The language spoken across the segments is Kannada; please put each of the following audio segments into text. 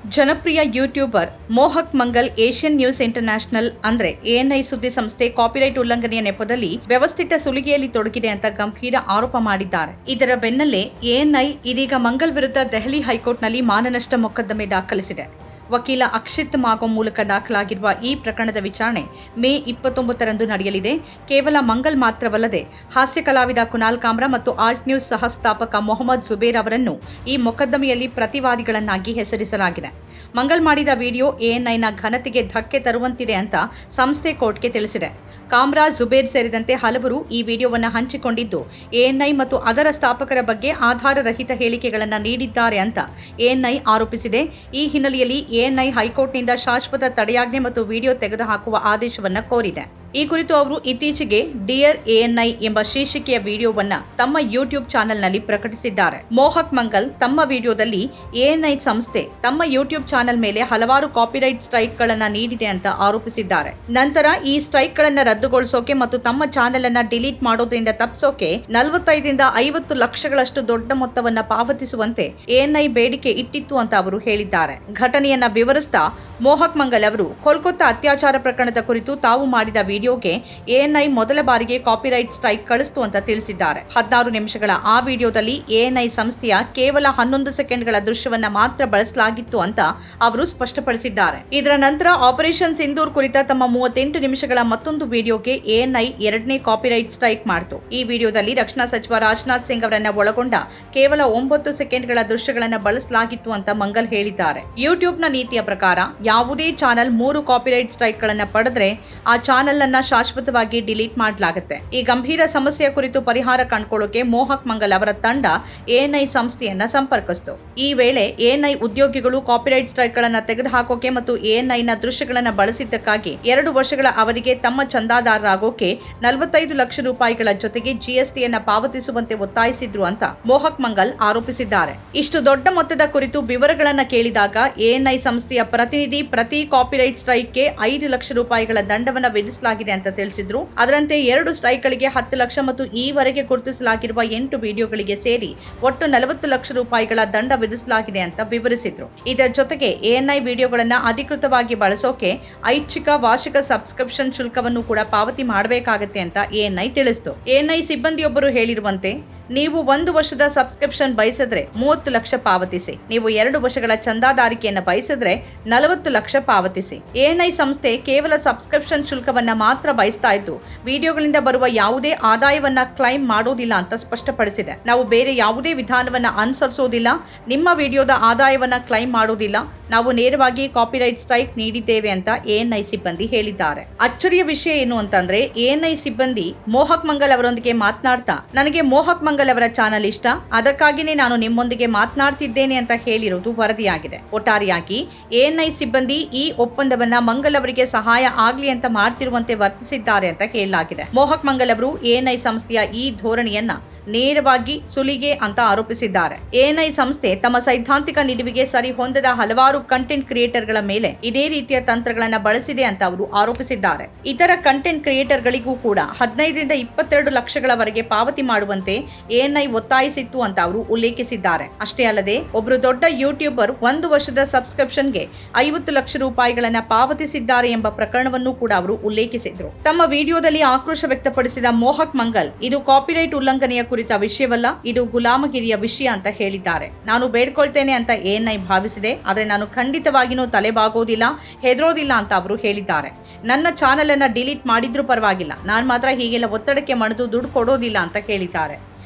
ಜನಪ್ರಿಯ YouTuber Mohak Mangal Asian News International ಅಂದ್ರೆ ಎಎನ್ಐ ಸುದ್ದಿ ಸಂಸ್ಥೆ ಕಾಪಿರೈಟ್ ಉಲ್ಲಂಘನೆಯ ನೆಪದಲ್ಲಿ ವ್ಯವಸ್ಥಿತ ಸುಲಿಗೆಯಲ್ಲಿ ತೊಡಗಿದೆ ಅಂತ ಗಂಭೀರ ಆರೋಪ ಮಾಡಿದ್ದಾರೆ. ಇದರ ಬೆನ್ನಲ್ಲೇ ಎಎನ್ಐ ಇದೀಗ ಮಂಗಲ್ ವಿರುದ್ಧ ದೆಹಲಿ ಹೈಕೋರ್ಟ್ನಲ್ಲಿ ಮಾನನಷ್ಟ ಮೊಕದ್ದಮೆ ದಾಖಲಿಸಿದೆ. ವಕೀಲ ಅಕ್ಷಿತ್ ಮಾಗೋ ಮೂಲಕ ದಾಖಲಾಗಿರುವ ಈ ಪ್ರಕರಣದ ವಿಚಾರಣೆ ಮೇ 29ರಂದು ನಡೆಯಲಿದೆ. ಕೇವಲ ಮಂಗಲ್ ಮಾತ್ರವಲ್ಲದೆ ಹಾಸ್ಯ ಕಲಾವಿದ ಕುನಾಲ್ ಕಾಮ್ರಾ ಮತ್ತು ಆಲ್ಟ್ ನ್ಯೂಸ್ ಸಹ ಸ್ಥಾಪಕ ಮೊಹಮ್ಮದ್ ಜುಬೇರ್ ಅವರನ್ನು ಈ ಮೊಕದ್ದಮೆಯಲ್ಲಿ ಪ್ರತಿವಾದಿಗಳನ್ನಾಗಿ ಹೆಸರಿಸಲಾಗಿದೆ. ಮಂಗಲ್ ಮಾಡಿದ ವಿಡಿಯೋ ಎಎನ್ಐನ ಘನತೆಗೆ ಧಕ್ಕೆ ತರುವಂತಿದೆ ಅಂತ ಸಂಸ್ಥೆ ಕೋರ್ಟ್ಗೆ ತಿಳಿಸಿದೆ. ಕಾಮ್ರಾ, ಜುಬೇರ್ ಸೇರಿದಂತೆ ಹಲವರು ಈ ವಿಡಿಯೋವನ್ನು ಹಂಚಿಕೊಂಡಿದ್ದು ಎಎನ್ಐ ಮತ್ತು ಅದರ ಸ್ಥಾಪಕರ ಬಗ್ಗೆ ಆಧಾರರಹಿತ ಹೇಳಿಕೆಗಳನ್ನು ನೀಡಿದ್ದಾರೆ ಅಂತ ಎಎನ್ಐ ಆರೋಪಿಸಿದೆ. ಈ ಹಿನ್ನೆಲೆಯಲ್ಲಿ ಎಎನ್ಐ ಹೈಕೋರ್ಟ್ನಿಂದ ಶಾಶ್ವತ ತಡೆಯಾಜ್ಞೆ ಮತ್ತು ವಿಡಿಯೋ ತೆಗೆದುಹಾಕುವ ಆದೇಶವನ್ನು ಕೋರಿದೆ. ಈ ಕುರಿತು ಅವರು ಇತ್ತೀಚೆಗೆ ಡಿಯರ್ ಎಎನ್ಐ ಎಂಬ ಶೀರ್ಷಿಕೆಯ ವಿಡಿಯೋವನ್ನ ತಮ್ಮ ಯೂಟ್ಯೂಬ್ ಚಾನೆಲ್ನಲ್ಲಿ ಪ್ರಕಟಿಸಿದ್ದಾರೆ. ಮೋಹಕ್ ಮಂಗಲ್ ತಮ್ಮ ವಿಡಿಯೋದಲ್ಲಿ ಎಎನ್ಐ ಸಂಸ್ಥೆ ತಮ್ಮ ಯೂಟ್ಯೂಬ್ ಚಾನೆಲ್ ಮೇಲೆ ಹಲವಾರು ಕಾಪಿರೈಟ್ ಸ್ಟ್ರೈಕ್ಗಳನ್ನು ನೀಡಿದೆ ಅಂತ ಆರೋಪಿಸಿದ್ದಾರೆ. ನಂತರ ಈ ಸ್ಟ್ರೈಕ್ಗಳನ್ನು ರದ್ದುಗೊಳಿಸೋಕೆ ಮತ್ತು ತಮ್ಮ ಚಾನೆಲ್ ಅನ್ನ ಡಿಲೀಟ್ ಮಾಡೋದ್ರಿಂದ ತಪ್ಪಿಸೋಕೆ 45ರಿಂದ 50 ಲಕ್ಷಗಳಷ್ಟು ದೊಡ್ಡ ಮೊತ್ತವನ್ನ ಪಾವತಿಸುವಂತೆ ಎಎನ್ಐ ಬೇಡಿಕೆ ಇಟ್ಟಿತ್ತು ಅಂತ ಅವರು ಹೇಳಿದ್ದಾರೆ. ಘಟನೆಯನ್ನ ವಿವರಿಸ್ತಾ ಮೋಹಕ್ ಮಂಗಲ್ ಅವರು ಕೋಲ್ಕತ್ತಾ ಅತ್ಯಾಚಾರ ಪ್ರಕರಣದ ಕುರಿತು ತಾವು ಮಾಡಿದ ವಿಡಿಯೋಗೆ ಎಎನ್ಐ ಮೊದಲ ಬಾರಿಗೆ ಕಾಪಿರೈಟ್ ಸ್ಟ್ರೈಕ್ ಕಳಿಸಿತು ಅಂತ ತಿಳಿಸಿದ್ದಾರೆ. 16 ನಿಮಿಷಗಳ ಆ ವಿಡಿಯೋದಲ್ಲಿ ಎಎನ್ಐ ಸಂಸ್ಥೆಯ ಕೇವಲ 11 ಸೆಕೆಂಡ್ಗಳ ದೃಶ್ಯವನ್ನ ಮಾತ್ರ ಬಳಸಲಾಗಿತ್ತು ಅಂತ ಅವರು ಸ್ಪಷ್ಟಪಡಿಸಿದ್ದಾರೆ. ಇದರ ನಂತರ ಆಪರೇಷನ್ ಸಿಂಧೂರ್ ಕುರಿತ ತಮ್ಮ 38 ನಿಮಿಷಗಳ ಮತ್ತೊಂದು ವಿಡಿಯೋಗೆ ಎಎನ್ಐ ಎರಡನೇ ಕಾಪಿರೈಟ್ ಸ್ಟ್ರೈಕ್ ಮಾಡಿತು. ಈ ವಿಡಿಯೋದಲ್ಲಿ ರಕ್ಷಣಾ ಸಚಿವ ರಾಜನಾಥ್ ಸಿಂಗ್ ಅವರನ್ನ ಒಳಗೊಂಡ ಕೇವಲ 9 ಸೆಕೆಂಡ್ಗಳ ದೃಶ್ಯಗಳನ್ನು ಬಳಸಲಾಗಿತ್ತು ಅಂತ ಮಂಗಲ್ ಹೇಳಿದ್ದಾರೆ. ಯೂಟ್ಯೂಬ್ನ ನೀತಿಯ ಪ್ರಕಾರ ಯಾವುದೇ ಚಾನೆಲ್ 3 ಕಾಪಿರೈಟ್ ಸ್ಟ್ರೈಕ್ಗಳನ್ನು ಪಡೆದ್ರೆ ಆ ಚಾನೆಲ್ ಅನ್ನ ಶಾಶ್ವತವಾಗಿ ಡಿಲೀಟ್ ಮಾಡಲಾಗುತ್ತೆ. ಈ ಗಂಭೀರ ಸಮಸ್ಯೆಯ ಕುರಿತು ಪರಿಹಾರ ಕಂಡುಕೊಳ್ಳೋಕೆ ಮೋಹಕ್ ಮಂಗಲ್ ಅವರ ತಂಡ ಎಎನ್ಐ ಸಂಸ್ಥೆಯನ್ನ ಸಂಪರ್ಕಿಸಿತು. ಈ ವೇಳೆ ಎಎನ್ಐ ಉದ್ಯೋಗಿಗಳು ಕಾಪಿರೈಟ್ ಸ್ಟ್ರೈಕ್ಗಳನ್ನು ತೆಗೆದುಹಾಕೋಕೆ ಮತ್ತು ಎಎನ್ಐನ ದೃಶ್ಯಗಳನ್ನು ಬಳಸಿದ್ದಕ್ಕಾಗಿ 2 ವರ್ಷಗಳ ಅವಧಿಗೆ ತಮ್ಮ ಚಂದಾದಾರರಾಗೋಕೆ 45 ಲಕ್ಷ ರೂಪಾಯಿಗಳ ಜೊತೆಗೆ ಜಿಎಸ್ಟಿಯನ್ನ ಪಾವತಿಸುವಂತೆ ಒತ್ತಾಯಿಸಿದ್ರು ಅಂತ ಮೋಹಕ್ ಮಂಗಲ್ ಆರೋಪಿಸಿದ್ದಾರೆ. ಇಷ್ಟು ದೊಡ್ಡ ಮೊತ್ತದ ಕುರಿತು ವಿವರಗಳನ್ನ ಕೇಳಿದಾಗ ಎಎನ್ಐ ಸಂಸ್ಥೆಯ ಪ್ರತಿನಿಧಿ ಪ್ರತಿ ಕಾಪಿರೈಟ್ ಸ್ಟ್ರೈಕ್ಗೆ 5 ಲಕ್ಷ ರೂಪಾಯಿಗಳ ದಂಡವನ್ನು ವಿಧಿಸಲಾಗಿದೆ ಅಂತ ತಿಳಿಸಿದ್ರು. ಅದರಂತೆ 2 ಸ್ಟ್ರೈಕ್ಗಳಿಗೆ 10 ಲಕ್ಷ ಮತ್ತು ಈವರೆಗೆ ಗುರುತಿಸಲಾಗಿರುವ 8 ವಿಡಿಯೋಗಳಿಗೆ ಸೇರಿ ಒಟ್ಟು 40 ಲಕ್ಷ ರೂಪಾಯಿಗಳ ದಂಡ ವಿಧಿಸಲಾಗಿದೆ ಅಂತ ವಿವರಿಸಿದ್ರು. ಇದರ ಜೊತೆಗೆ ಎಎನ್ಐ ವಿಡಿಯೋಗಳನ್ನ ಅಧಿಕೃತವಾಗಿ ಬಳಸೋಕೆ ಐಚ್ಛಿಕ ವಾರ್ಷಿಕ ಸಬ್ಸ್ಕ್ರಿಪ್ಷನ್ ಶುಲ್ಕವನ್ನು ಕೂಡ ಪಾವತಿ ಮಾಡಬೇಕಾಗುತ್ತೆ ಅಂತ ಎಎನ್ಐ ತಿಳಿಸಿತು. ಎಎನ್ಐ ಸಿಬ್ಬಂದಿಯೊಬ್ಬರು ಹೇಳಿರುವಂತೆ, ನೀವು 1 ವರ್ಷದ ಸಬ್ಸ್ಕ್ರಿಪ್ಷನ್ ಬಯಸಿದ್ರೆ 30 ಲಕ್ಷ ಪಾವತಿಸಿ, ನೀವು 2 ವರ್ಷಗಳ ಚಂದಾದಾರಿಕೆಯನ್ನು ಬಯಸಿದ್ರೆ 40 ಲಕ್ಷ ಪಾವತಿಸಿ. ಎಎನ್ಐ ಸಂಸ್ಥೆ ಕೇವಲ ಸಬ್ಸ್ಕ್ರಿಪ್ಷನ್ ಶುಲ್ಕವನ್ನ ಮಾತ್ರ ಬಯಸ್ತಾ ಇದ್ದು ವಿಡಿಯೋಗಳಿಂದ ಬರುವ ಯಾವುದೇ ಆದಾಯವನ್ನ ಕ್ಲೈಮ್ ಮಾಡೋದಿಲ್ಲ ಅಂತ ಸ್ಪಷ್ಟಪಡಿಸಿದೆ. ನಾವು ಬೇರೆ ಯಾವುದೇ ವಿಧಾನವನ್ನ ಅನುಸರಿಸೋದಿಲ್ಲ, ನಿಮ್ಮ ವಿಡಿಯೋದ ಆದಾಯವನ್ನ ಕ್ಲೈಮ್ ಮಾಡೋದಿಲ್ಲ, ನಾವು ನೇರವಾಗಿ ಕಾಪಿರೈಟ್ ಸ್ಟ್ರೈಕ್ ನೀಡಿದ್ದೇವೆ ಅಂತ ಎಎನ್ಐ ಸಿಬ್ಬಂದಿ ಹೇಳಿದ್ದಾರೆ. ಅಚ್ಚರಿಯ ವಿಷಯ ಏನು ಅಂತಂದ್ರೆ, ಎಎನ್ಐ ಸಿಬ್ಬಂದಿ ಮೋಹಕ್ ಮಂಗಲ್ ಅವರೊಂದಿಗೆ ಮಾತನಾಡ್ತಾ, ನನಗೆ ಮೋಹಕ್ ಮಂಗಲ್ ಅವರ ಚಾನಲ್ ಇಷ್ಟ, ಅದಕ್ಕಾಗಿನೇ ನಾನು ನಿಮ್ಮೊಂದಿಗೆ ಮಾತನಾಡ್ತಿದ್ದೇನೆ ಅಂತ ಹೇಳಿರುವುದು ವರದಿಯಾಗಿದೆ. ಒಟ್ಟಾರೆಯಾಗಿ ಎಎನ್ಐ ಸಿಬ್ಬಂದಿ ಈ ಒಪ್ಪಂದವನ್ನ ಮಂಗಲ್ ಅವರಿಗೆ ಸಹಾಯ ಆಗ್ಲಿ ಅಂತ ಮಾಡ್ತಿರುವಂತೆ ವರ್ತಿಸಿದ್ದಾರೆ ಅಂತ ಹೇಳಲಾಗಿದೆ. ಮೋಹಕ್ ಮಂಗಲ್ ಅವರು ಎಎನ್ಐ ಸಂಸ್ಥೆಯ ಈ ಧೋರಣೆಯನ್ನ ನೇರವಾಗಿ ಸುಲಿಗೆ ಅಂತ ಆರೋಪಿಸಿದ್ದಾರೆ. ಎಎನ್ಐ ಸಂಸ್ಥೆ ತಮ್ಮ ಸೈದ್ಧಾಂತಿಕ ನಿಲುವಿಗೆ ಸರಿ ಹೊಂದದ ಹಲವಾರು ಕಂಟೆಂಟ್ ಕ್ರಿಯೇಟರ್ಗಳ ಮೇಲೆ ಇದೇ ರೀತಿಯ ತಂತ್ರಗಳನ್ನ ಬಳಸಿದೆ ಅಂತ ಅವರು ಆರೋಪಿಸಿದ್ದಾರೆ. ಇತರ ಕಂಟೆಂಟ್ ಕ್ರಿಯೇಟರ್ಗಳಿಗೂ ಕೂಡ 15ರಿಂದ 22 ಲಕ್ಷಗಳವರೆಗೆ ಪಾವತಿ ಮಾಡುವಂತೆ ಎಎನ್ಐ ಒತ್ತಾಯಿಸಿತ್ತು ಅಂತ ಅವರು ಉಲ್ಲೇಖಿಸಿದ್ದಾರೆ. ಅಷ್ಟೇ ಅಲ್ಲದೆ ಒಬ್ಬರು ದೊಡ್ಡ ಯೂಟ್ಯೂಬರ್ 1 ವರ್ಷದ ಸಬ್ಸ್ಕ್ರಿಪ್ಷನ್ಗೆ 50 ಲಕ್ಷ ರೂಪಾಯಿಗಳನ್ನ ಪಾವತಿಸಿದ್ದಾರೆ ಎಂಬ ಪ್ರಕರಣವನ್ನು ಕೂಡ ಅವರು ಉಲ್ಲೇಖಿಸಿದ್ರು. ತಮ್ಮ ವಿಡಿಯೋದಲ್ಲಿ ಆಕ್ರೋಶ ವ್ಯಕ್ತಪಡಿಸಿದ ಮೋಹಕ್ ಮಂಗಲ್, ಇದು ಕಾಪಿರೈಟ್ ಉಲ್ಲಂಘನೆಯ ಕುರಿತ ವಿಷಯವಲ್ಲ, ಇದು ಗುಲಾಮಗಿರಿಯ ವಿಷಯ ಅಂತ ಹೇಳಿದ್ದಾರೆ. ನಾನು ಬೇಡ್ಕೊಳ್ತೇನೆ ಅಂತ ಎಎನ್ಐ ಭಾವಿಸಿದೆ, ಆದರೆ ನಾನು ಖಂಡಿತವಾಗಿಯೂ ತಲೆಬಾಗೋದಿಲ್ಲ, ಹೆದರೋದಿಲ್ಲ ಅಂತ ಅವರು ಹೇಳಿದ್ದಾರೆ. ನನ್ನ ಚಾನೆಲ್ ಅನ್ನ ಡಿಲೀಟ್ ಮಾಡಿದ್ರೂ ಪರವಾಗಿಲ್ಲ, ನಾನು ಮಾತ್ರ ಹೀಗೆಲ್ಲ ಒತ್ತಡಕ್ಕೆ ಮಣಿದು ದುಡ್ಡು ಕೊಡೋದಿಲ್ಲ ಅಂತ ಹೇಳಿದ್ದಾರೆ.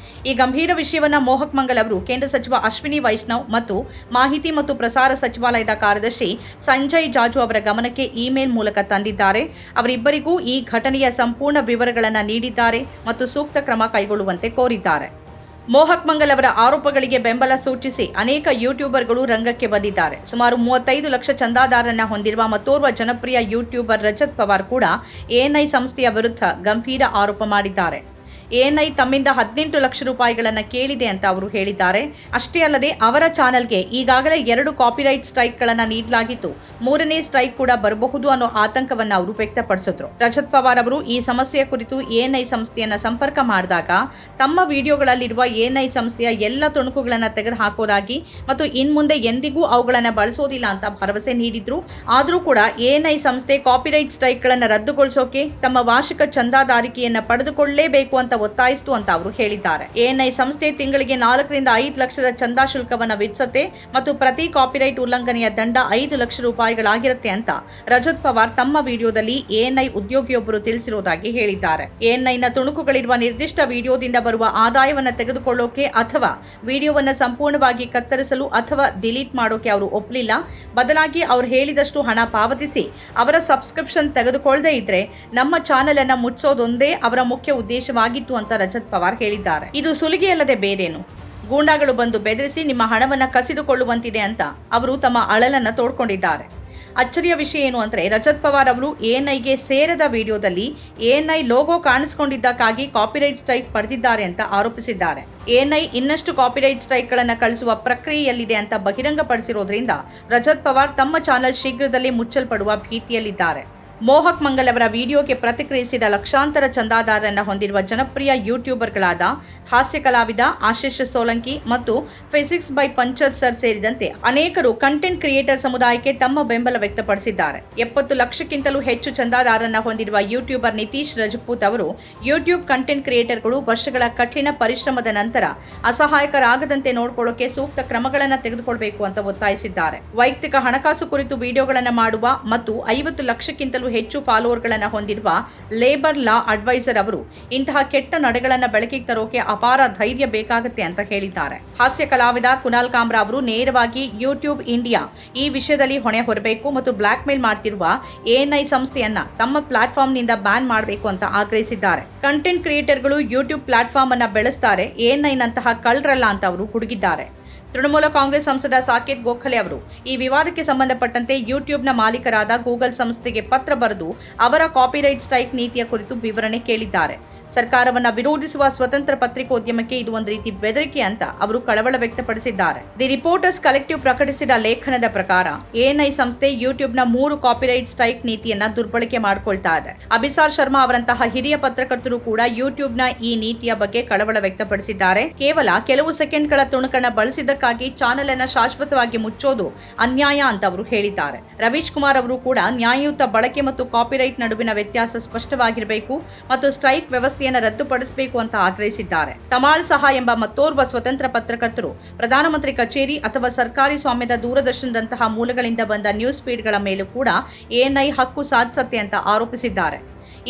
ಈ ಗಂಭೀರ ವಿಷಯವನ್ನ ಮೋಹಕ್ ಮಂಗಲ್ ಅವರು ಕೇಂದ್ರ ಸಚಿವ ಅಶ್ವಿನಿ ವೈಷ್ಣವ್ ಮತ್ತು ಮಾಹಿತಿ ಮತ್ತು ಪ್ರಸಾರ ಸಚಿವಾಲಯದ ಕಾರ್ಯದರ್ಶಿ ಸಂಜಯ್ ಜಾಜು ಅವರ ಗಮನಕ್ಕೆ ಇಮೇಲ್ ಮೂಲಕ ತಂದಿದ್ದಾರೆ. ಅವರಿಬ್ಬರಿಗೂ ಈ ಘಟನೆಯ ಸಂಪೂರ್ಣ ವಿವರಗಳನ್ನು ನೀಡಿದ್ದಾರೆ ಮತ್ತು ಸೂಕ್ತ ಕ್ರಮ ಕೈಗೊಳ್ಳುವಂತೆ ಕೋರಿದ್ದಾರೆ. ಮೋಹಕ್ ಮಂಗಲ್ ಅವರ ಆರೋಪಗಳಿಗೆ ಬೆಂಬಲ ಸೂಚಿಸಿ ಅನೇಕ ಯೂಟ್ಯೂಬರ್ಗಳು ರಂಗಕ್ಕೆ ಬಂದಿದ್ದಾರೆ. ಸುಮಾರು 35 ಲಕ್ಷ ಚಂದಾದಾರರನ್ನ ಹೊಂದಿರುವ ಮತ್ತೋರ್ವ ಜನಪ್ರಿಯ ಯೂಟ್ಯೂಬರ್ ರಜತ್ ಪವಾರ್ ಕೂಡ ಎಎನ್ಐ ಸಂಸ್ಥೆಯ ವಿರುದ್ಧ ಗಂಭೀರ ಆರೋಪ ಮಾಡಿದ್ದಾರೆ. ಎಎನ್ಐ ತಮ್ಮಿಂದ 18 ಲಕ್ಷ ರೂಪಾಯಿಗಳನ್ನು ಕೇಳಿದೆ ಅಂತ ಅವರು ಹೇಳಿದ್ದಾರೆ. ಅಷ್ಟೇ ಅಲ್ಲದೆ ಅವರ ಚಾನೆಲ್ಗೆ ಈಗಾಗಲೇ 2 ಕಾಪಿರೈಟ್ ಸ್ಟ್ರೈಕ್ಗಳನ್ನು ನೀಡಲಾಗಿತ್ತು, 3ನೇ ಸ್ಟ್ರೈಕ್ ಕೂಡ ಬರಬಹುದು ಅನ್ನೋ ಆತಂಕವನ್ನು ಅವರು ವ್ಯಕ್ತಪಡಿಸಿದ್ರು. ರಜತ್ ಪವಾರ್ ಅವರು ಈ ಸಮಸ್ಯೆಯ ಕುರಿತು ಎಎನ್ಐ ಸಂಸ್ಥೆಯನ್ನ ಸಂಪರ್ಕ ಮಾಡಿದಾಗ ತಮ್ಮ ವಿಡಿಯೋಗಳಲ್ಲಿರುವ ಎಎನ್ಐ ಸಂಸ್ಥೆಯ ಎಲ್ಲ ತುಣುಕುಗಳನ್ನು ತೆಗೆದುಹಾಕೋದಾಗಿ ಮತ್ತು ಇನ್ಮುಂದೆ ಎಂದಿಗೂ ಅವುಗಳನ್ನು ಬಳಸೋದಿಲ್ಲ ಅಂತ ಭರವಸೆ ನೀಡಿದ್ರು. ಆದರೂ ಕೂಡ ಎಎನ್ಐ ಸಂಸ್ಥೆ ಕಾಪಿರೈಟ್ ಸ್ಟ್ರೈಕ್ಗಳನ್ನು ರದ್ದುಗೊಳಿಸೋಕೆ ತಮ್ಮ ವಾರ್ಷಿಕ ಚಂದಾದಾರಿಕೆಯನ್ನ ಪಡೆದುಕೊಳ್ಳಲೇಬೇಕು ಅಂತ ಒತ್ತಾಯಿಸಿತು ಅಂತ ಅವರು ಹೇಳಿದ್ದಾರೆ. ಎಎನ್ಐ ಸಂಸ್ಥೆ ತಿಂಗಳಿಗೆ 4 ರಿಂದ 5 ಲಕ್ಷದ ಚಂದಾ ಶುಲ್ಕವನ್ನು ವಿಧಿಸುತ್ತೆ ಮತ್ತು ಪ್ರತಿ ಕಾಪಿರೈಟ್ ಉಲ್ಲಂಘನೆಯ ದಂಡ 5 ಲಕ್ಷ ರೂಪಾಯಿಗಳಾಗಿರುತ್ತೆ ಅಂತ ರಜತ್ ಪವಾರ್ ತಮ್ಮ ವಿಡಿಯೋದಲ್ಲಿ ಎಎನ್ಐ ಉದ್ಯೋಗಿಯೊಬ್ಬರು ತಿಳಿಸಿರುವುದಾಗಿ ಹೇಳಿದ್ದಾರೆ. ಎಎನ್ಐನ ತುಣುಕುಗಳಿರುವ ನಿರ್ದಿಷ್ಟ ವಿಡಿಯೋದಿಂದ ಬರುವ ಆದಾಯವನ್ನು ತೆಗೆದುಕೊಳ್ಳೋಕೆ ಅಥವಾ ವಿಡಿಯೋವನ್ನು ಸಂಪೂರ್ಣವಾಗಿ ಕತ್ತರಿಸಲು ಅಥವಾ ಡಿಲೀಟ್ ಮಾಡೋಕೆ ಅವರು ಒಪ್ಪಲಿಲ್ಲ. ಬದಲಾಗಿ ಅವರು ಹೇಳಿದಷ್ಟು ಹಣ ಪಾವತಿಸಿ ಅವರ ಸಬ್ಸ್ಕ್ರಿಪ್ಷನ್ ತೆಗೆದುಕೊಳ್ಳದೇ ಇದ್ರೆ ನಮ್ಮ ಚಾನೆಲ್ ಅನ್ನ ಮುಚ್ಚೋದೊಂದೇ ಅವರ ಮುಖ್ಯ ಉದ್ದೇಶವಾಗಿತ್ತು ಅಂತ ರಜತ್ ಪವಾರ್ ಹೇಳಿದ್ದಾರೆ. ಇದು ಸುಲಿಗೆಯಲ್ಲದೆ ಬೇರೇನು, ಗೂಂಡಾಗಳು ಬಂದು ಬೆದರಿಸಿ ನಿಮ್ಮ ಹಣವನ್ನ ಕಸಿದುಕೊಳ್ಳುವಂತಿದೆ ಅಂತ ಅವರು ತಮ್ಮ ಅಳಲನ್ನ ತೋಡ್ಕೊಂಡಿದ್ದಾರೆ. ಅಚ್ಚರಿಯ ವಿಷಯ ಏನು ಅಂದ್ರೆ ರಜತ್ ಪವಾರ್ ಅವರು ಎಎನ್ಐಗೆ ಸೇರದ ವಿಡಿಯೋದಲ್ಲಿ ಎಎನ್ಐ ಲೋಗೋ ಕಾಣಿಸಿಕೊಂಡಿದ್ದಕ್ಕಾಗಿ ಕಾಪಿರೈಟ್ ಸ್ಟ್ರೈಕ್ ಪಡೆದಿದ್ದಾರೆ ಅಂತ ಆರೋಪಿಸಿದ್ದಾರೆ. ಎಎನ್ಐ ಇನ್ನಷ್ಟು ಕಾಪಿರೈಟ್ ಸ್ಟ್ರೈಕ್ಗಳನ್ನು ಕಳಿಸುವ ಪ್ರಕ್ರಿಯೆಯಲ್ಲಿದೆ ಅಂತ ಬಹಿರಂಗಪಡಿಸಿರೋದ್ರಿಂದ ರಜತ್ ಪವಾರ್ ತಮ್ಮ ಚಾನೆಲ್ ಶೀಘ್ರದಲ್ಲೇ ಮುಚ್ಚಲ್ಪಡುವ ಭೀತಿಯಲ್ಲಿದ್ದಾರೆ. ಮೋಹಕ್ ಮಂಗಲ್ ಅವರ ವಿಡಿಯೋಗೆ ಪ್ರತಿಕ್ರಿಯಿಸಿದ ಲಕ್ಷಾಂತರ ಚಂದಾದಾರರನ್ನ ಹೊಂದಿರುವ ಜನಪ್ರಿಯ ಯೂಟ್ಯೂಬರ್ಗಳಾದ ಹಾಸ್ಯ ಕಲಾವಿದ ಆಶಿಶ್ ಸೋಲಂಕಿ ಮತ್ತು ಫಿಸಿಕ್ಸ್ ಬೈ ಪಂಚರ್ ಸರ್ ಸೇರಿದಂತೆ ಅನೇಕರು ಕಂಟೆಂಟ್ ಕ್ರಿಯೇಟರ್ ಸಮುದಾಯಕ್ಕೆ ತಮ್ಮ ಬೆಂಬಲ ವ್ಯಕ್ತಪಡಿಸಿದ್ದಾರೆ. 70 ಲಕ್ಷಕ್ಕಿಂತಲೂ ಹೆಚ್ಚು ಚಂದಾದಾರರನ್ನ ಹೊಂದಿರುವ ಯೂಟ್ಯೂಬರ್ ನಿತೀಶ್ ರಜಪೂತ್ ಅವರು ಯೂಟ್ಯೂಬ್ ಕಂಟೆಂಟ್ ಕ್ರಿಯೇಟರ್ಗಳು ವರ್ಷಗಳ ಕಠಿಣ ಪರಿಶ್ರಮದ ನಂತರ ಅಸಹಾಯಕರಾಗದಂತೆ ನೋಡಿಕೊಳ್ಳೋಕೆ ಸೂಕ್ತ ಕ್ರಮಗಳನ್ನು ತೆಗೆದುಕೊಳ್ಳಬೇಕು ಅಂತ ಒತ್ತಾಯಿಸಿದ್ದಾರೆ. ವೈಯಕ್ತಿಕ ಹಣಕಾಸು ಕುರಿತು ವಿಡಿಯೋಗಳನ್ನು ಮಾಡುವ ಮತ್ತು 50 ಲಕ್ಷಕ್ಕಿಂತಲೂ ಹೆಚ್ಚು ಫಾಲೋವರ್ಗಳನ್ನು ಹೊಂದಿರುವ ಲೇಬರ್ ಲಾ ಅಡ್ವೈಸರ್ ಅವರು ಇಂತಹ ಕೆಟ್ಟ ನಡೆಗಳನ್ನು ಬೆಳಕಿಗೆ ತರೋಕೆ ಅಪಾರ ಧೈರ್ಯ ಬೇಕಾಗುತ್ತೆ ಅಂತ ಹೇಳಿದ್ದಾರೆ. ಹಾಸ್ಯ ಕಲಾವಿದ ಕುನಾಲ್ ಕಾಮ್ರಾ ಅವರು ನೇರವಾಗಿ ಯೂಟ್ಯೂಬ್ ಇಂಡಿಯಾ ಈ ವಿಷಯದಲ್ಲಿ ಹೊಣೆ ಹೊರಬೇಕು ಮತ್ತು ಬ್ಲಾಕ್ ಮೇಲ್ ಮಾಡ್ತಿರುವ ಎಎನ್ಐ ಸಂಸ್ಥೆಯನ್ನ ತಮ್ಮ ಪ್ಲಾಟ್ಫಾರ್ಮ್ನಿಂದ ಬ್ಯಾನ್ ಮಾಡಬೇಕು ಅಂತ ಆಗ್ರಹಿಸಿದ್ದಾರೆ. ಕಂಟೆಂಟ್ ಕ್ರಿಯೇಟರ್ಗಳು ಯೂಟ್ಯೂಬ್ ಪ್ಲಾಟ್ಫಾರ್ಮ್ ಅನ್ನ ಬೆಳೆಸ್ತಾರೆ, ಎಎನ್ಐನಂತಹ ಕಳ್ಳರಲ್ಲ ಅಂತ ಅವರು ಗುಡುಗಿದ್ದಾರೆ. ತೃಣಮೂಲ ಕಾಂಗ್ರೆಸ್ ಸಂಸದ ಸಾಕೇತ್ ಗೋಖಲೆ ಅವರು ಈ ವಿವಾದಕ್ಕೆ ಸಂಬಂಧಪಟ್ಟಂತೆ ಯೂಟ್ಯೂಬ್ನ ಮಾಲೀಕರಾದ ಗೂಗಲ್ ಸಂಸ್ಥೆಗೆ ಪತ್ರ ಬರೆದು ಅವರ ಕಾಪಿರೈಟ್ ಸ್ಟ್ರೈಕ್ ನೀತಿಯ ಕುರಿತು ವಿವರಣೆ ಕೇಳಿದ್ದಾರೆ. ಸರ್ಕಾರವನ್ನ ವಿರೋಧಿಸುವ ಸ್ವತಂತ್ರ ಪತ್ರಿಕೋದ್ಯಮಕ್ಕೆ ಇದು ಒಂದು ರೀತಿ ಬೆದರಿಕೆ ಅಂತ ಅವರು ಕಳವಳ ವ್ಯಕ್ತಪಡಿಸಿದ್ದಾರೆ. ದಿ ರಿಪೋರ್ಟರ್ಸ್ ಕಲೆಕ್ಟಿವ್ ಪ್ರಕಟಿಸಿದ ಲೇಖನದ ಪ್ರಕಾರ ಎಎನ್ಐ ಸಂಸ್ಥೆ ಯೂಟ್ಯೂಬ್ನ 3 ಕಾಪಿರೈಟ್ ಸ್ಟ್ರೈಕ್ ನೀತಿಯನ್ನ ದುರ್ಬಳಕೆ ಮಾಡಿಕೊಳ್ತಾ ಇದೆ. ಅಭಿಸಾರ್ ಶರ್ಮಾ ಅವರಂತಹ ಹಿರಿಯ ಪತ್ರಕರ್ತರು ಕೂಡ ಯೂಟ್ಯೂಬ್ನ ಈ ನೀತಿಯ ಬಗ್ಗೆ ಕಳವಳ ವ್ಯಕ್ತಪಡಿಸಿದ್ದಾರೆ. ಕೇವಲ ಕೆಲವು ಸೆಕೆಂಡ್ಗಳ ತುಣುಕನ್ನ ಬಳಸಿದ್ದಕ್ಕಾಗಿ ಚಾನೆಲ್ ಅನ್ನ ಶಾಶ್ವತವಾಗಿ ಮುಚ್ಚೋದು ಅನ್ಯಾಯ ಅಂತ ಅವರು ಹೇಳಿದ್ದಾರೆ. ರವೀಶ್ ಕುಮಾರ್ ಅವರು ಕೂಡ ನ್ಯಾಯಯುತ ಬಳಕೆ ಮತ್ತು ಕಾಪಿರೈಟ್ ನಡುವಿನ ವ್ಯತ್ಯಾಸ ಸ್ಪಷ್ಟವಾಗಿರಬೇಕು ಮತ್ತು ಸ್ಟ್ರೈಕ್ ವ್ಯವಸ್ಥೆ ರದ್ದುಪಡಿಸಬೇಕು ಅಂತ ಆಗ್ರಹಿಸಿದ್ದಾರೆ. ತಮಾಳ್ ಸಹ ಎಂಬ ಮತ್ತೋರ್ವ ಸ್ವತಂತ್ರ ಪತ್ರಕರ್ತರು ಪ್ರಧಾನಮಂತ್ರಿ ಕಚೇರಿ ಅಥವಾ ಸರ್ಕಾರಿ ಸ್ವಾಮ್ಯದ ದೂರದರ್ಶನದಂತಹ ಮೂಲಗಳಿಂದ ಬಂದ ನ್ಯೂಸ್ ಫೀಡ್ಗಳ ಮೇಲೂ ಕೂಡ ಎಎನ್ಐ ಹಕ್ಕು ಸಾಧಿಸುತ್ತೆ ಅಂತ ಆರೋಪಿಸಿದ್ದಾರೆ.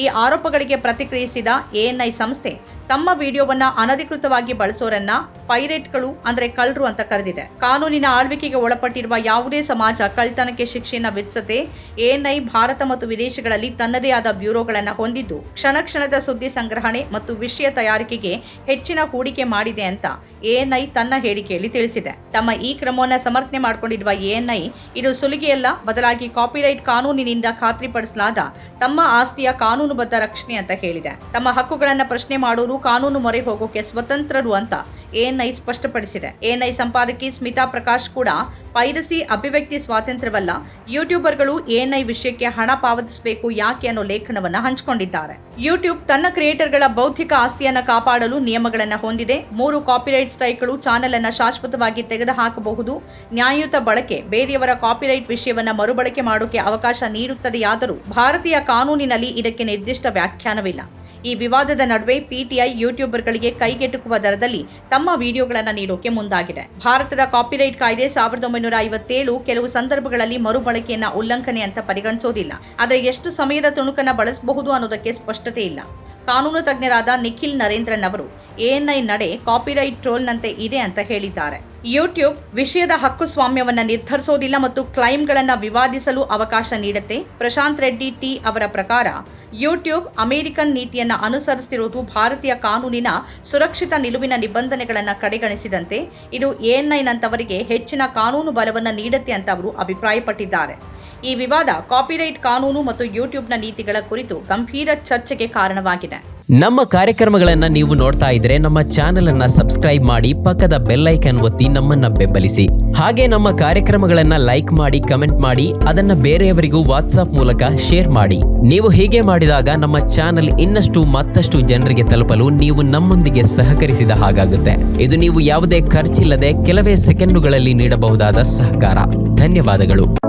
ಈ ಆರೋಪಗಳಿಗೆ ಪ್ರತಿಕ್ರಿಯಿಸಿದ ಎಎನ್ಐ ಸಂಸ್ಥೆ ತಮ್ಮ ವಿಡಿಯೋವನ್ನ ಅನಧಿಕೃತವಾಗಿ ಬಳಸೋರನ್ನ ಪೈರೇಟ್ಗಳು ಅಂದ್ರೆ ಕಳ್ಳರು ಅಂತ ಕರೆದಿದೆ. ಕಾನೂನಿನ ಆಳ್ವಿಕೆಗೆ ಒಳಪಟ್ಟಿರುವ ಯಾವುದೇ ಸಮಾಜ ಕಳ್ಳತನಕ್ಕೆ ಶಿಕ್ಷೆಯನ್ನ ವಿಧಿಸದೆ ಎಎನ್ಐ ಭಾರತ ಮತ್ತು ವಿದೇಶಗಳಲ್ಲಿ ತನ್ನದೇ ಆದ ಬ್ಯೂರೋಗಳನ್ನ ಹೊಂದಿದ್ದು ಕ್ಷಣ ಕ್ಷಣದ ಸುದ್ದಿ ಸಂಗ್ರಹಣೆ ಮತ್ತು ವಿಷಯ ತಯಾರಿಕೆಗೆ ಹೆಚ್ಚಿನ ಹೂಡಿಕೆ ಮಾಡಿದೆ ಅಂತ ಎಎನ್ಐ ತನ್ನ ಹೇಳಿಕೆಯಲ್ಲಿ ತಿಳಿಸಿದೆ. ತಮ್ಮ ಈ ಕ್ರಮವನ್ನು ಸಮರ್ಥನೆ ಮಾಡಿಕೊಂಡಿರುವ ಎಎನ್ಐ ಇದು ಸುಲಿಗೆಯಲ್ಲ, ಬದಲಾಗಿ ಕಾಪಿರೈಟ್ ಕಾನೂನಿನಿಂದ ಖಾತ್ರಿಪಡಿಸಲಾದ ತಮ್ಮ ಆಸ್ತಿಯ ಕಾನೂನುಬದ್ಧ ರಕ್ಷಣೆ ಅಂತ ಹೇಳಿದೆ. ತಮ್ಮ ಹಕ್ಕುಗಳನ್ನು ಪ್ರಶ್ನೆ ಮಾಡೋರು ಕಾನೂನು ಮೊರೆ ಹೋಗೋಕೆ ಸ್ವತಂತ್ರರು ಅಂತ ಎಎನ್ಐ ಸ್ಪಷ್ಟಪಡಿಸಿದೆ. ಎಎನ್ಐ ಸಂಪಾದಕಿ ಸ್ಮಿತಾ ಪ್ರಕಾಶ್ ಕೂಡ ಪೈರಸಿ ಅಭಿವ್ಯಕ್ತಿ ಸ್ವಾತಂತ್ರ್ಯವಲ್ಲ, ಯೂಟ್ಯೂಬರ್ಗಳು ಎಎನ್ಐ ವಿಷಯಕ್ಕೆ ಹಣ ಪಾವತಿಸಬೇಕು ಯಾಕೆ ಅನ್ನೋ ಲೇಖನವನ್ನ ಹಂಚಿಕೊಂಡಿದ್ದಾರೆ. ಯೂಟ್ಯೂಬ್ ತನ್ನ ಕ್ರಿಯೇಟರ್ಗಳ ಬೌದ್ಧಿಕ ಆಸ್ತಿಯನ್ನ ಕಾಪಾಡಲು ನಿಯಮಗಳನ್ನು ಹೊಂದಿದೆ. 3 ಕಾಪಿರೈಟ್ ಸ್ಟ್ರೈಕ್ಗಳು ಚಾನೆಲ್ ಅನ್ನ ಶಾಶ್ವತವಾಗಿ ತೆಗೆದುಹಾಕಬಹುದು. ನ್ಯಾಯಯುತ ಬಳಕೆ ಬೇರೆಯವರ ಕಾಪಿರೈಟ್ ವಿಷಯವನ್ನ ಮರುಬಳಕೆ ಮಾಡೋಕೆ ಅವಕಾಶ ನೀಡುತ್ತದೆಯಾದರೂ ಭಾರತೀಯ ಕಾನೂನಿನಲ್ಲಿ ಇದಕ್ಕೆ ನಿರ್ದಿಷ್ಟ ವ್ಯಾಖ್ಯಾನವಿಲ್ಲ. ಈ ವಿವಾದದ ನಡುವೆ ಪಿಟಿಐ ಯೂಟ್ಯೂಬರ್ಗಳಿಗೆ ಕೈಗೆಟುಕುವ ದರದಲ್ಲಿ ತಮ್ಮ ವಿಡಿಯೋಗಳನ್ನು ನೀಡೋಕೆ ಮುಂದಾಗಿದೆ. ಭಾರತದ ಕಾಪಿರೈಟ್ ಕಾಯ್ದೆ 1957 ಕೆಲವು ಸಂದರ್ಭಗಳಲ್ಲಿ ಮರುಬಳಕೆಯನ್ನ ಉಲ್ಲಂಘನೆ ಅಂತ ಪರಿಗಣಿಸೋದಿಲ್ಲ. ಆದರೆ ಎಷ್ಟು ಸಮಯದ ತುಣುಕನ್ನ ಬಳಸಬಹುದು ಅನ್ನೋದಕ್ಕೆ ಸ್ಪಷ್ಟತೆ ಇಲ್ಲ. ಕಾನೂನು ತಜ್ಞರಾದ ನಿಖಿಲ್ ನರೇಂದ್ರನ್ ಅವರು ಎಎನ್ಐ ನಡೆ ಕಾಪಿರೈಟ್ ಟ್ರೋಲ್ನಂತೆ ಇದೆ ಅಂತ ಹೇಳಿದ್ದಾರೆ. ಯೂಟ್ಯೂಬ್ ವಿಷಯದ ಹಕ್ಕು ಸ್ವಾಮ್ಯವನ್ನ ನಿರ್ಧರಿಸೋದಿಲ್ಲ ಮತ್ತು ಕ್ಲೈಮ್ಗಳನ್ನ ವಿವಾದಿಸಲು ಅವಕಾಶ ನೀಡುತ್ತೆ. ಪ್ರಶಾಂತ್ ರೆಡ್ಡಿ ಟಿ ಅವರ ಪ್ರಕಾರ ಯೂಟ್ಯೂಬ್ ಅಮೆರಿಕನ್ ನೀತಿಯನ್ನ ಅನುಸರಿಸುತ್ತಿರುವುದು ಭಾರತೀಯ ಕಾನೂನಿನ ಸುರಕ್ಷಿತ ನಿಲುವಿನ ನಿಬಂಧನೆಗಳನ್ನು ಕಡೆಗಣಿಸಿದಂತೆ ಇದು ಎಎನ್ಐನಂತವರಿಗೆ ಹೆಚ್ಚಿನ ಕಾನೂನು ಬಲವನ್ನು ನೀಡುತ್ತೆ ಅಂತ ಅವರು ಅಭಿಪ್ರಾಯಪಟ್ಟಿದ್ದಾರೆ. ಈ ವಿವಾದ ಕಾಪಿರೈಟ್ ಕಾನೂನು ಮತ್ತು ಯೂಟ್ಯೂಬ್ನ ನೀತಿಗಳ ಕುರಿತು ಗಂಭೀರ ಚರ್ಚೆಗೆ ಕಾರಣವಾಗಿದೆ. ನಮ್ಮ ಕಾರ್ಯಕ್ರಮಗಳನ್ನ ನೀವು ನೋಡ್ತಾ ಇದ್ರೆ ನಮ್ಮ ಚಾನೆಲ್ ಅನ್ನ ಸಬ್ಸ್ಕ್ರೈಬ್ ಮಾಡಿ, ಪಕ್ಕದ ಬೆಲ್ ಐಕಾನ್ ಒತ್ತಿ ನಮ್ಮನ್ನ ಬೆಂಬಲಿಸಿ. ಹಾಗೆ ನಮ್ಮ ಕಾರ್ಯಕ್ರಮಗಳನ್ನ ಲೈಕ್ ಮಾಡಿ, ಕಮೆಂಟ್ ಮಾಡಿ, ಅದನ್ನ ಬೇರೆಯವರಿಗೂ ವಾಟ್ಸ್ಆಪ್ ಮೂಲಕ ಶೇರ್ ಮಾಡಿ. ನೀವು ಹೀಗೆ ಮಾಡಿದಾಗ ನಮ್ಮ ಚಾನೆಲ್ ಮತ್ತಷ್ಟು ಜನರಿಗೆ ತಲುಪಲು ನೀವು ನಮ್ಮೊಂದಿಗೆ ಸಹಕರಿಸಿದ ಹಾಗಾಗುತ್ತೆ. ಇದು ನೀವು ಯಾವುದೇ ಖರ್ಚಿಲ್ಲದೆ ಕೆಲವೇ ಸೆಕೆಂಡುಗಳಲ್ಲಿ ನೀಡಬಹುದಾದ ಸಹಕಾರ. ಧನ್ಯವಾದಗಳು.